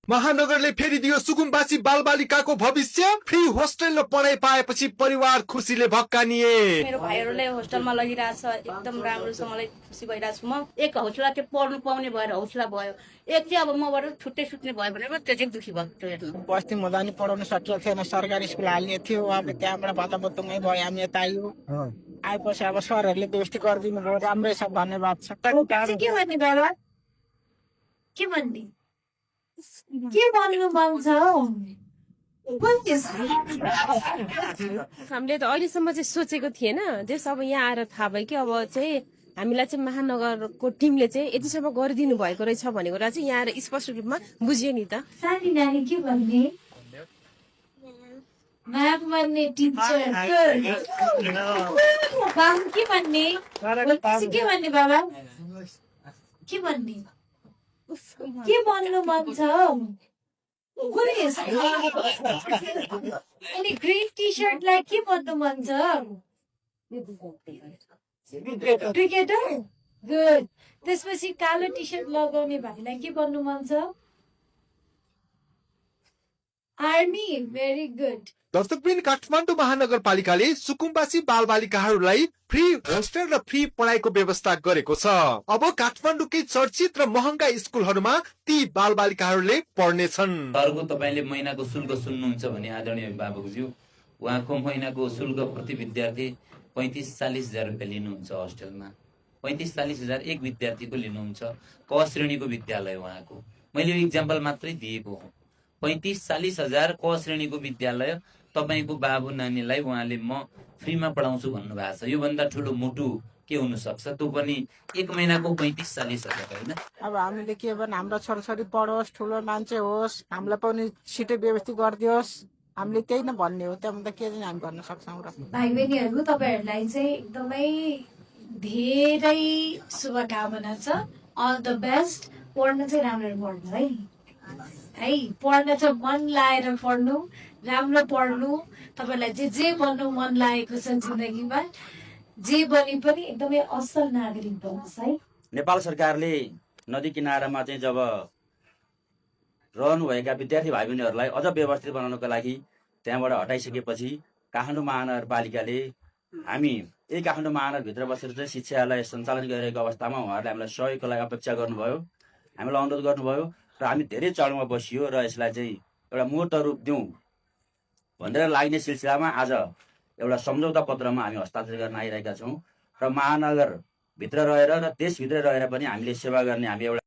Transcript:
महानगरले फेरिदियो सुकुम्बासी बालबालिकाको भविष्य। Free hostel र पढाइ पाएपछि परिवार खुसीले भक्कानिए। मेरो भाइहरूले होस्टेलमा लगिरहेछ, एकदम राम्रो छ, मलाई खुसी भइरहेको छु। म एक हौसला त्यो पढ्नु पाउने भएर हौसला भयो, एक चाहिँ अब मबाट छुट्टै सुत्ने भयो भने त्यो चाहिँ दुखी भएको। बस्तीमा हुँदा नि पढाउन सकिएको थिएन, सरकारी स्कुल हाल्ने थियो। अब त्यहाँबाट भत्ताबत्तुमै भयो, हामी यता आयो। आएपछि अब सरहरूले व्यवस्थित गरिदिनु भयो, राम्रै छ, धन्यवाद छ। के भन्ने बाबा, के भन्ने, के भन्नु मन छ? हामीले त अहिलेसम्म चाहिँ सोचेको थिएन, जस अब यहाँ आएर थाहा भयो कि अब चाहिँ हामीलाई चाहिँ महानगरको टिमले चाहिँ यतिसम्म गरिदिनु भएको रहेछ भनेको कुरा चाहिँ यहाँ आएर स्पष्ट रूपमा बुझियो नि त। सानी नानी के भन्ने, म्याम भन्ने, टिचर बाबु के भन्ने, के भन्ने बाबा, के भन्ने, के भन्नु मन छ? अनि ग्रीन टी सर्टलाई के भन्नु मन छ? Cricketer, good. त्यसपछि कालो टी सर्ट लगाउने भाइलाई के भन्नु मन छ? Army, very good. दर्शकबिन, काठमाडौँ महानगरपालिकाले सुकुम्बासी बालबालिकाहरूलाई फ्री होस्टेल र फ्री पढाइको व्यवस्था गरेको छ। अब काठमाडौँकै चर्चित र महँगा स्कुलहरूमा ती बालबालिकाहरूले पढ्नेछन्। सरको तपाईले महिनाको शुल्क सुन्नुहुन्छ भने आदरणीय बाबुज्यू, उहाँको महिनाको शुल्क प्रति विद्यार्थी 35-40 हजार रुपियाँ लिनुहुन्छ। होस्टेलमा 35-40 हजार एक विद्यार्थीको लिनुहुन्छ। क श्रेणीको विद्यालय उहाँको, मैले इक्जाम्पल मात्रै दिएको हो। 35-40 हजार क श्रेणीको विद्यालय तपाईको बाबु नानीलाई उहाँले म फ्रीमा पढाउँछु भन्नुभएको छ। योभन्दा ठुलो मुटु के हुन सक्छ? त्यो पनि एक महिनाको 35-40 हजार होइन। अब हामीले के भने हाम्रो छोराछोरी पढोस्, ठुलो मान्छे होस्, हामीलाई पनि सिटै व्यवस्थित गरिदियोस्, हामीले त्यही नै भन्ने हो। त्यहाँभन्दा के चाहिँ हामी गर्न सक्छौँ र? भाइ बहिनीहरू, तपाईँहरूलाई चाहिँ एकदमै धेरै शुभकामना छ। All the best. पढ्न चाहिँ राम्ररी पढ्नु है, है पढ्न चाहिँ मन लाएर पढ्नु, राम्रो पढ्नु। तपाईँलाई जे बन्नु मन लागेको छ जिन्दगीमा, जे बने पनि एकदमै असल नागरिक बन्नुहोस् है। नेपाल सरकारले नदी किनारामा चाहिँ जब रहनुभएका विद्यार्थी भाइ बहिनीहरूलाई अझ व्यवस्थित बनाउनको लागि त्यहाँबाट हटाइसकेपछि काठमाडौँ महानगरपालिकाले हामी यही काठमाडौँ महानगरभित्र बसेर चाहिँ शिक्षालाई सञ्चालन गरिरहेको अवस्थामा उहाँहरूले हामीलाई सहयोगको लागि अपेक्षा गर्नुभयो, हामीलाई अनुरोध गर्नुभयो र हामी धेरै चढमा बसियो र यसलाई चाहिँ एउटा मूर्त रूप दिउँ भनेर लाग्ने सिलसिलामा आज एउटा सम्झौता पत्रमा हामी हस्ताक्षर गर्न आइरहेका छौँ। र महानगरभित्र रहेर र देशभित्र रहेर पनि हामीले सेवा गर्ने हामी एउटा